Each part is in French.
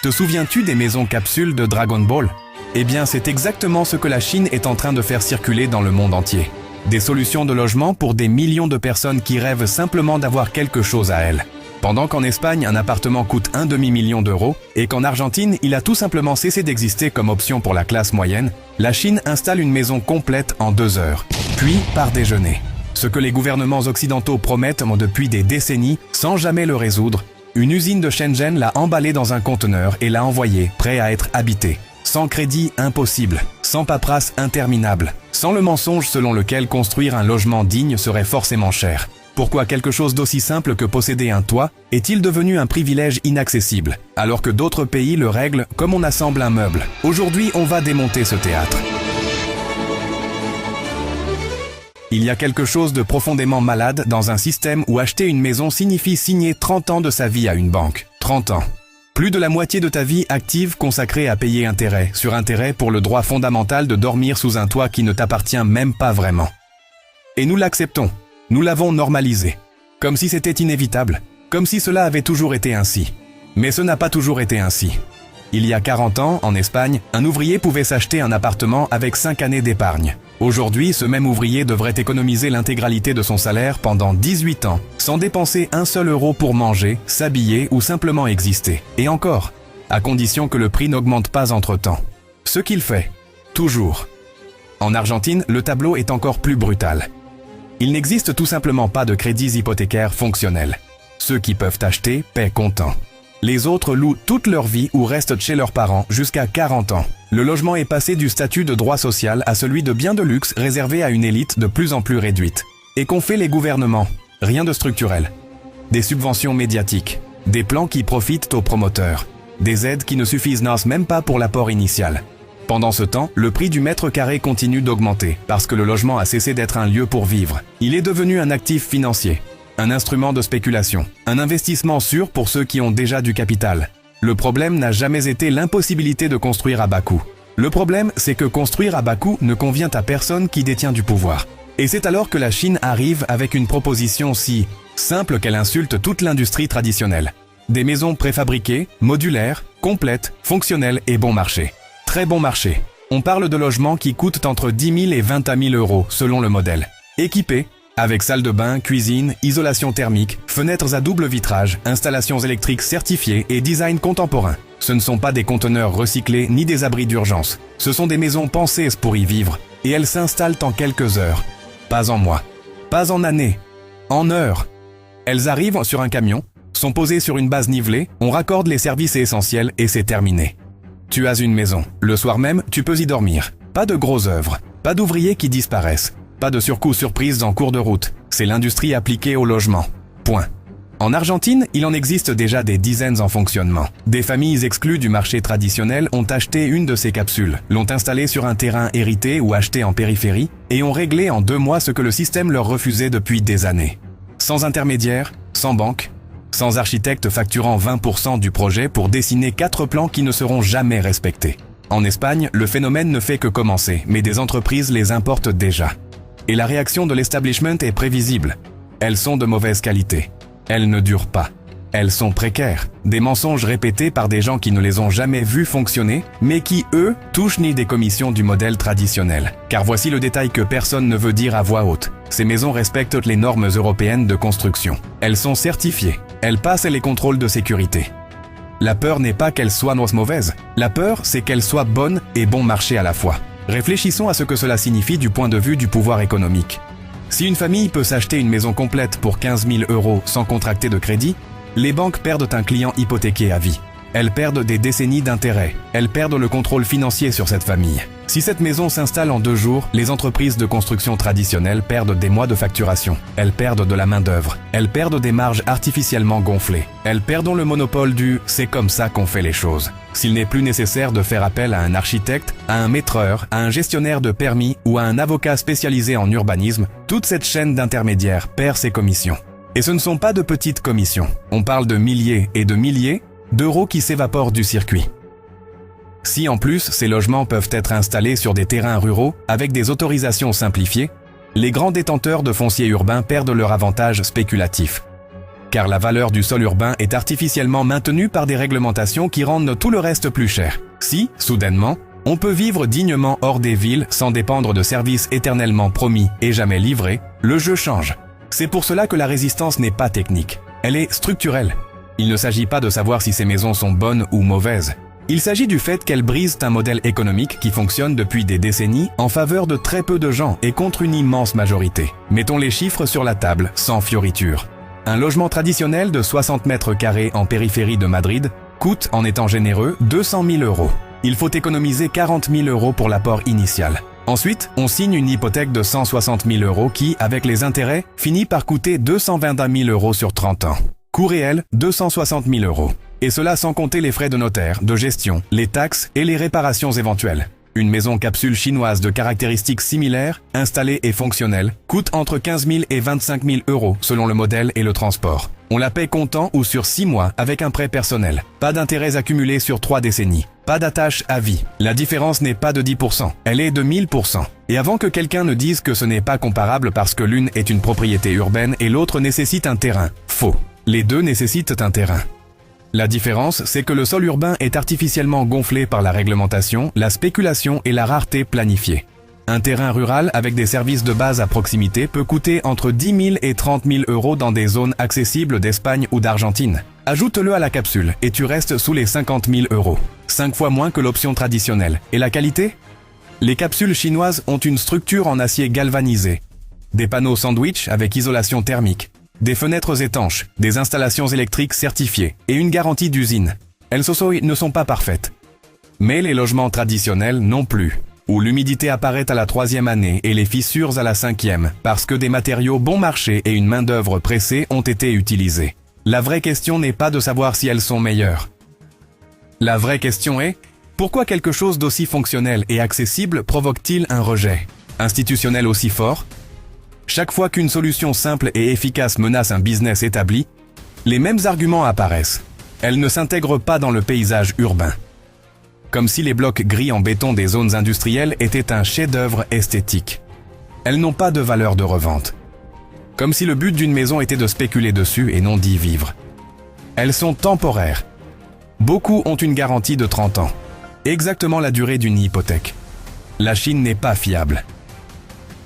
Te souviens-tu des maisons capsules de Dragon Ball? Eh bien, c'est exactement ce que la Chine est en train de faire circuler dans le monde entier. Des solutions de logement pour des millions de personnes qui rêvent simplement d'avoir quelque chose à elles. Pendant qu'en Espagne, un appartement coûte un demi-million d'euros et qu'en Argentine, il a tout simplement cessé d'exister comme option pour la classe moyenne, la Chine installe une maison complète en 2 heures, puis part déjeuner. Ce que les gouvernements occidentaux promettent depuis des décennies sans jamais le résoudre, une usine de Shenzhen l'a emballé dans un conteneur et l'a envoyé, prêt à être habité. Sans crédit, impossible. Sans paperasse, interminable. Sans le mensonge selon lequel construire un logement digne serait forcément cher. Pourquoi quelque chose d'aussi simple que posséder un toit est-il devenu un privilège inaccessible, alors que d'autres pays le règlent comme on assemble un meuble? Aujourd'hui, on va démonter ce théâtre. Il y a quelque chose de profondément malade dans un système où acheter une maison signifie signer 30 ans de sa vie à une banque. 30 ans. Plus de la moitié de ta vie active consacrée à payer intérêt sur intérêt pour le droit fondamental de dormir sous un toit qui ne t'appartient même pas vraiment. Et nous l'acceptons. Nous l'avons normalisé. Comme si c'était inévitable. Comme si cela avait toujours été ainsi. Mais ce n'a pas toujours été ainsi. Il y a 40 ans, en Espagne, un ouvrier pouvait s'acheter un appartement avec 5 années d'épargne. Aujourd'hui, ce même ouvrier devrait économiser l'intégralité de son salaire pendant 18 ans, sans dépenser un seul euro pour manger, s'habiller ou simplement exister. Et encore, à condition que le prix n'augmente pas entre-temps. Ce qu'il fait, toujours. En Argentine, le tableau est encore plus brutal. Il n'existe tout simplement pas de crédits hypothécaires fonctionnels. Ceux qui peuvent acheter paient comptant. Les autres louent toute leur vie ou restent chez leurs parents jusqu'à 40 ans. Le logement est passé du statut de droit social à celui de bien de luxe réservé à une élite de plus en plus réduite. Et qu'ont fait les gouvernements? Rien de structurel. Des subventions médiatiques, des plans qui profitent aux promoteurs, des aides qui ne suffisent même pas pour l'apport initial. Pendant ce temps, le prix du mètre carré continue d'augmenter parce que le logement a cessé d'être un lieu pour vivre. Il est devenu un actif financier. Un instrument de spéculation, un investissement sûr pour ceux qui ont déjà du capital. Le problème n'a jamais été l'impossibilité de construire à bas coût. Le problème, c'est que construire à bas coût ne convient à personne qui détient du pouvoir. Et c'est alors que la Chine arrive avec une proposition si simple qu'elle insulte toute l'industrie traditionnelle. Des maisons préfabriquées, modulaires, complètes, fonctionnelles et bon marché. Très bon marché. On parle de logements qui coûtent entre 10 000 et 20 000 euros selon le modèle. Équipés, avec salle de bain, cuisine, isolation thermique, fenêtres à double vitrage, installations électriques certifiées et design contemporain. Ce ne sont pas des conteneurs recyclés ni des abris d'urgence. Ce sont des maisons pensées pour y vivre. Et elles s'installent en quelques heures. Pas en mois. Pas en années. En heures. Elles arrivent sur un camion, sont posées sur une base nivelée, on raccorde les services essentiels et c'est terminé. Tu as une maison. Le soir même, tu peux y dormir. Pas de gros œuvres. Pas d'ouvriers qui disparaissent. Pas de surcoût surprise en cours de route. C'est l'industrie appliquée au logement. Point. En Argentine, il en existe déjà des dizaines en fonctionnement. Des familles exclues du marché traditionnel ont acheté une de ces capsules, l'ont installée sur un terrain hérité ou acheté en périphérie, et ont réglé en 2 mois ce que le système leur refusait depuis des années. Sans intermédiaire, sans banque, sans architecte facturant 20% du projet pour dessiner 4 plans qui ne seront jamais respectés. En Espagne, le phénomène ne fait que commencer, mais des entreprises les importent déjà. Et la réaction de l'establishment est prévisible. Elles sont de mauvaise qualité. Elles ne durent pas. Elles sont précaires. Des mensonges répétés par des gens qui ne les ont jamais vus fonctionner, mais qui, eux, touchent ni des commissions du modèle traditionnel. Car voici le détail que personne ne veut dire à voix haute. Ces maisons respectent les normes européennes de construction. Elles sont certifiées. Elles passent les contrôles de sécurité. La peur n'est pas qu'elles soient mauvaises. La peur, c'est qu'elles soient bonnes et bon marché à la fois. Réfléchissons à ce que cela signifie du point de vue du pouvoir économique. Si une famille peut s'acheter une maison complète pour 15 000 euros sans contracter de crédit, les banques perdent un client hypothéqué à vie. Elles perdent des décennies d'intérêt. Elles perdent le contrôle financier sur cette famille. Si cette maison s'installe en 2 jours, les entreprises de construction traditionnelles perdent des mois de facturation. Elles perdent de la main-d'œuvre. Elles perdent des marges artificiellement gonflées. Elles perdent le monopole du « c'est comme ça qu'on fait les choses ». S'il n'est plus nécessaire de faire appel à un architecte, à un maîtreur, à un gestionnaire de permis ou à un avocat spécialisé en urbanisme, toute cette chaîne d'intermédiaires perd ses commissions. Et ce ne sont pas de petites commissions. On parle de milliers et de milliers d'euros qui s'évaporent du circuit. Si en plus ces logements peuvent être installés sur des terrains ruraux avec des autorisations simplifiées, les grands détenteurs de foncier urbain perdent leur avantage spéculatif. car la valeur du sol urbain est artificiellement maintenue par des réglementations qui rendent tout le reste plus cher. Si, soudainement, on peut vivre dignement hors des villes sans dépendre de services éternellement promis et jamais livrés, le jeu change. C'est pour cela que la résistance n'est pas technique, elle est structurelle. Il ne s'agit pas de savoir si ces maisons sont bonnes ou mauvaises. Il s'agit du fait qu'elles brisent un modèle économique qui fonctionne depuis des décennies en faveur de très peu de gens et contre une immense majorité. Mettons les chiffres sur la table, sans fioriture. Un logement traditionnel de 60 mètres carrés en périphérie de Madrid coûte, en étant généreux, 200 000 €. Il faut économiser 40 000 € pour l'apport initial. Ensuite, on signe une hypothèque de 160 000 € qui, avec les intérêts, finit par coûter 221 000 € sur 30 ans. Coût réel, 260 000 €. Et cela sans compter les frais de notaire, de gestion, les taxes et les réparations éventuelles. Une maison capsule chinoise de caractéristiques similaires, installée et fonctionnelle, coûte entre 15 000 et 25 000 € selon le modèle et le transport. On la paie comptant ou sur 6 mois avec un prêt personnel. Pas d'intérêts accumulés sur 3 décennies. Pas d'attache à vie. La différence n'est pas de 10%, elle est de 1000%. Et avant que quelqu'un ne dise que ce n'est pas comparable parce que l'une est une propriété urbaine et l'autre nécessite un terrain, faux. Les deux nécessitent un terrain. La différence, c'est que le sol urbain est artificiellement gonflé par la réglementation, la spéculation et la rareté planifiée. Un terrain rural avec des services de base à proximité peut coûter entre 10 000 et 30 000 € dans des zones accessibles d'Espagne ou d'Argentine. Ajoute-le à la capsule et tu restes sous les 50 000 €. 5 fois moins que l'option traditionnelle. Et la qualité ? Les capsules chinoises ont une structure en acier galvanisé, des panneaux sandwich avec isolation thermique, des fenêtres étanches, des installations électriques certifiées et une garantie d'usine. Elles ne sont pas parfaites. Mais les logements traditionnels non plus, où l'humidité apparaît à la 3e année et les fissures à la 5e, parce que des matériaux bon marché et une main-d'œuvre pressée ont été utilisés. La vraie question n'est pas de savoir si elles sont meilleures. La vraie question est, pourquoi quelque chose d'aussi fonctionnel et accessible provoque-t-il un rejet institutionnel aussi fort ? Chaque fois qu'une solution simple et efficace menace un business établi, les mêmes arguments apparaissent. Elle ne s'intègre pas dans le paysage urbain. Comme si les blocs gris en béton des zones industrielles étaient un chef-d'œuvre esthétique. Elles n'ont pas de valeur de revente. Comme si le but d'une maison était de spéculer dessus et non d'y vivre. Elles sont temporaires. Beaucoup ont une garantie de 30 ans. Exactement la durée d'une hypothèque. La Chine n'est pas fiable.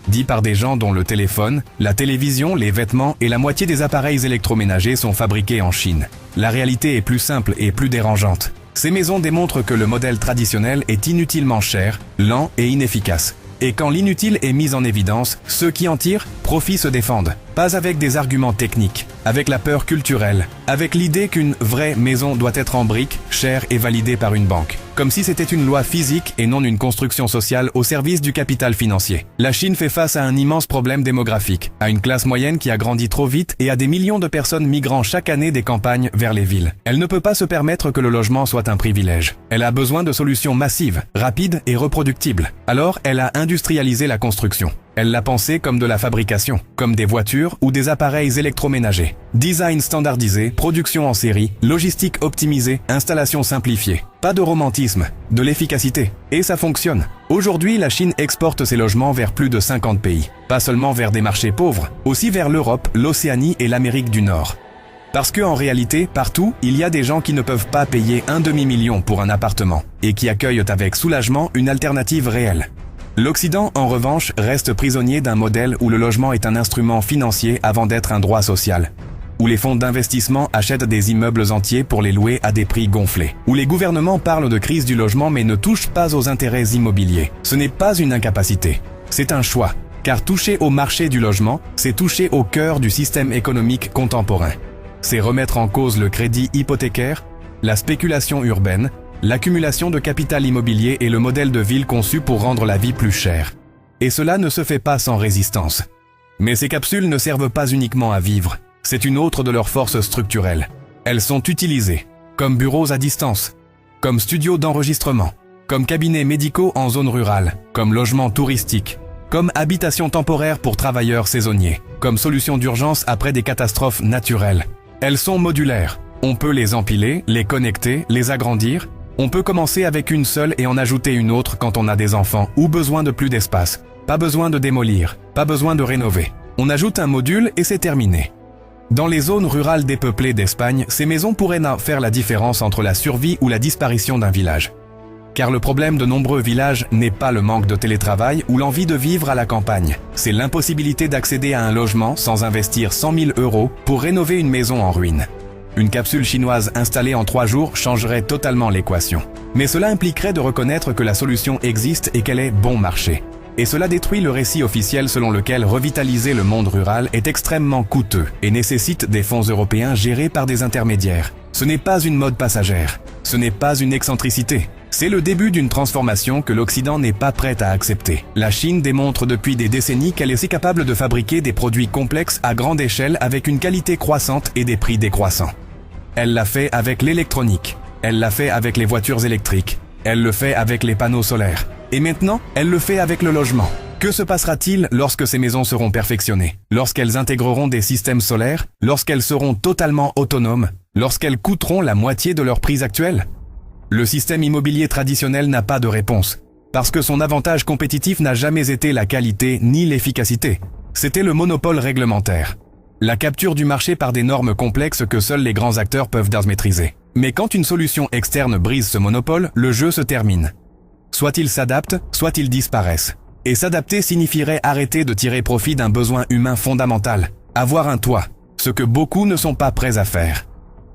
Dit par des gens dont le téléphone, la télévision, les vêtements et la moitié des appareils électroménagers sont fabriqués en Chine. La réalité est plus simple et plus dérangeante. Ces maisons démontrent que le modèle traditionnel est inutilement cher, lent et inefficace. Et quand l'inutile est mis en évidence, ceux qui en tirent profit se défendent. Pas avec des arguments techniques, avec la peur culturelle, avec l'idée qu'une vraie maison doit être en briques, chère et validée par une banque. Comme si c'était une loi physique et non une construction sociale au service du capital financier. La Chine fait face à un immense problème démographique, à une classe moyenne qui a grandi trop vite et à des millions de personnes migrant chaque année des campagnes vers les villes. Elle ne peut pas se permettre que le logement soit un privilège. Elle a besoin de solutions massives, rapides et reproductibles. Alors, elle a industrialisé la construction. Elle l'a pensé comme de la fabrication, comme des voitures ou des appareils électroménagers. Design standardisé, production en série, logistique optimisée, installation simplifiée. Pas de romantisme, de l'efficacité. Et ça fonctionne. Aujourd'hui, la Chine exporte ses logements vers plus de 50 pays. Pas seulement vers des marchés pauvres, aussi vers l'Europe, l'Océanie et l'Amérique du Nord. Parce que en réalité, partout, il y a des gens qui ne peuvent pas payer un demi-million pour un appartement et qui accueillent avec soulagement une alternative réelle. L'Occident, en revanche, reste prisonnier d'un modèle où le logement est un instrument financier avant d'être un droit social. Où les fonds d'investissement achètent des immeubles entiers pour les louer à des prix gonflés. Où les gouvernements parlent de crise du logement mais ne touchent pas aux intérêts immobiliers. Ce n'est pas une incapacité, c'est un choix. Car toucher au marché du logement, c'est toucher au cœur du système économique contemporain. C'est remettre en cause le crédit hypothécaire, la spéculation urbaine, l'accumulation de capital immobilier et le modèle de ville conçu pour rendre la vie plus chère. Et cela ne se fait pas sans résistance. Mais ces capsules ne servent pas uniquement à vivre, c'est une autre de leurs forces structurelles. Elles sont utilisées comme bureaux à distance, comme studios d'enregistrement, comme cabinets médicaux en zone rurale, comme logements touristiques, comme habitation temporaire pour travailleurs saisonniers, comme solution d'urgence après des catastrophes naturelles. Elles sont modulaires. On peut les empiler, les connecter, les agrandir. On peut commencer avec une seule et en ajouter une autre quand on a des enfants ou besoin de plus d'espace. Pas besoin de démolir, pas besoin de rénover. On ajoute un module et c'est terminé. Dans les zones rurales dépeuplées d'Espagne, ces maisons pourraient faire la différence entre la survie ou la disparition d'un village. Car le problème de nombreux villages n'est pas le manque de télétravail ou l'envie de vivre à la campagne. C'est l'impossibilité d'accéder à un logement sans investir 100 000 € pour rénover une maison en ruine. Une capsule chinoise installée en 3 jours changerait totalement l'équation. Mais cela impliquerait de reconnaître que la solution existe et qu'elle est bon marché. Et cela détruit le récit officiel selon lequel revitaliser le monde rural est extrêmement coûteux et nécessite des fonds européens gérés par des intermédiaires. Ce n'est pas une mode passagère. Ce n'est pas une excentricité. C'est le début d'une transformation que l'Occident n'est pas prêt à accepter. La Chine démontre depuis des décennies qu'elle est si capable de fabriquer des produits complexes à grande échelle avec une qualité croissante et des prix décroissants. Elle l'a fait avec l'électronique. Elle l'a fait avec les voitures électriques. Elle le fait avec les panneaux solaires. Et maintenant, elle le fait avec le logement. Que se passera-t-il lorsque ces maisons seront perfectionnées? Lorsqu'elles intégreront des systèmes solaires? Lorsqu'elles seront totalement autonomes? Lorsqu'elles coûteront la moitié de leur prix actuel? Le système immobilier traditionnel n'a pas de réponse, parce que son avantage compétitif n'a jamais été la qualité ni l'efficacité. C'était le monopole réglementaire. La capture du marché par des normes complexes que seuls les grands acteurs peuvent maîtriser. Mais quand une solution externe brise ce monopole, le jeu se termine. Soit ils s'adaptent, soit ils disparaissent. Et s'adapter signifierait arrêter de tirer profit d'un besoin humain fondamental, avoir un toit, ce que beaucoup ne sont pas prêts à faire.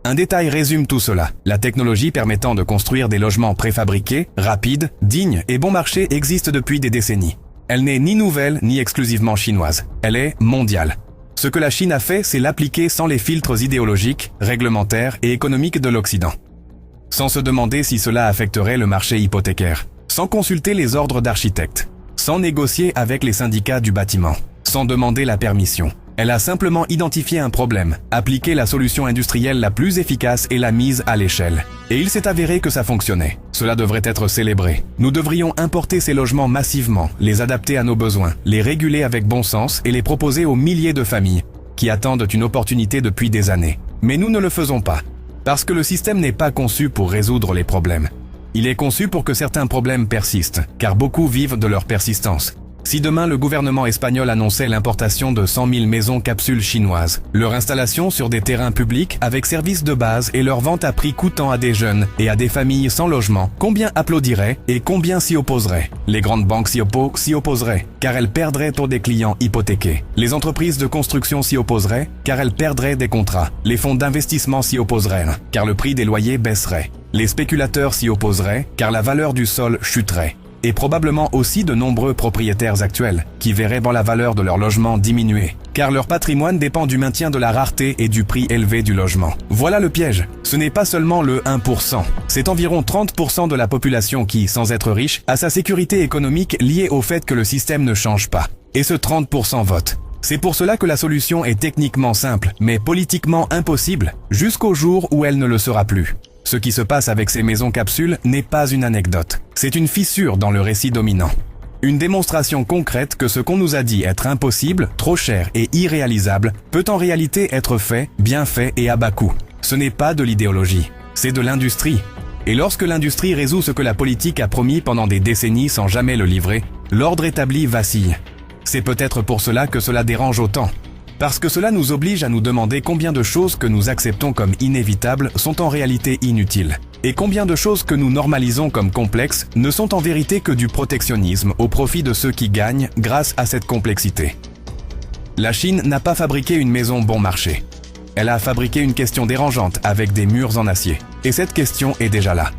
Un détail résume tout cela. La technologie permettant de construire des logements préfabriqués, rapides, dignes et bon marché existe depuis des décennies. Elle n'est ni nouvelle ni exclusivement chinoise. Elle est mondiale. Ce que la Chine a fait, c'est l'appliquer sans les filtres idéologiques, réglementaires et économiques de l'Occident. Sans se demander si cela affecterait le marché hypothécaire. Sans consulter les ordres d'architectes. Sans négocier avec les syndicats du bâtiment. Sans demander la permission. Elle a simplement identifié un problème, appliqué la solution industrielle la plus efficace et la mise à l'échelle. Et il s'est avéré que ça fonctionnait. Cela devrait être célébré. Nous devrions importer ces logements massivement, les adapter à nos besoins, les réguler avec bon sens et les proposer aux milliers de familles qui attendent une opportunité depuis des années. Mais nous ne le faisons pas. Parce que le système n'est pas conçu pour résoudre les problèmes. Il est conçu pour que certains problèmes persistent, car beaucoup vivent de leur persistance. Si demain le gouvernement espagnol annonçait l'importation de 100 000 maisons capsules chinoises, leur installation sur des terrains publics avec services de base et leur vente à prix coûtant à des jeunes et à des familles sans logement, combien applaudiraient et combien s'y opposeraient? Les grandes banques s'y opposeraient, car elles perdraient pour des clients hypothéqués. Les entreprises de construction s'y opposeraient, car elles perdraient des contrats. Les fonds d'investissement s'y opposeraient, car le prix des loyers baisserait. Les spéculateurs s'y opposeraient, car la valeur du sol chuterait. Et probablement aussi de nombreux propriétaires actuels, qui verraient la valeur de leur logement diminuer, car leur patrimoine dépend du maintien de la rareté et du prix élevé du logement. Voilà le piège. Ce n'est pas seulement le 1%, c'est environ 30% de la population qui, sans être riche, a sa sécurité économique liée au fait que le système ne change pas. Et ce 30% vote. C'est pour cela que la solution est techniquement simple, mais politiquement impossible, jusqu'au jour où elle ne le sera plus. Ce qui se passe avec ces maisons capsules n'est pas une anecdote. C'est une fissure dans le récit dominant. Une démonstration concrète que ce qu'on nous a dit être impossible, trop cher et irréalisable peut en réalité être fait, bien fait et à bas coût. Ce n'est pas de l'idéologie, c'est de l'industrie. Et lorsque l'industrie résout ce que la politique a promis pendant des décennies sans jamais le livrer, l'ordre établi vacille. C'est peut-être pour cela que cela dérange autant. Parce que cela nous oblige à nous demander combien de choses que nous acceptons comme inévitables sont en réalité inutiles. Et combien de choses que nous normalisons comme complexes ne sont en vérité que du protectionnisme au profit de ceux qui gagnent grâce à cette complexité. La Chine n'a pas fabriqué une maison bon marché. Elle a fabriqué une question dérangeante avec des murs en acier. Et cette question est déjà là.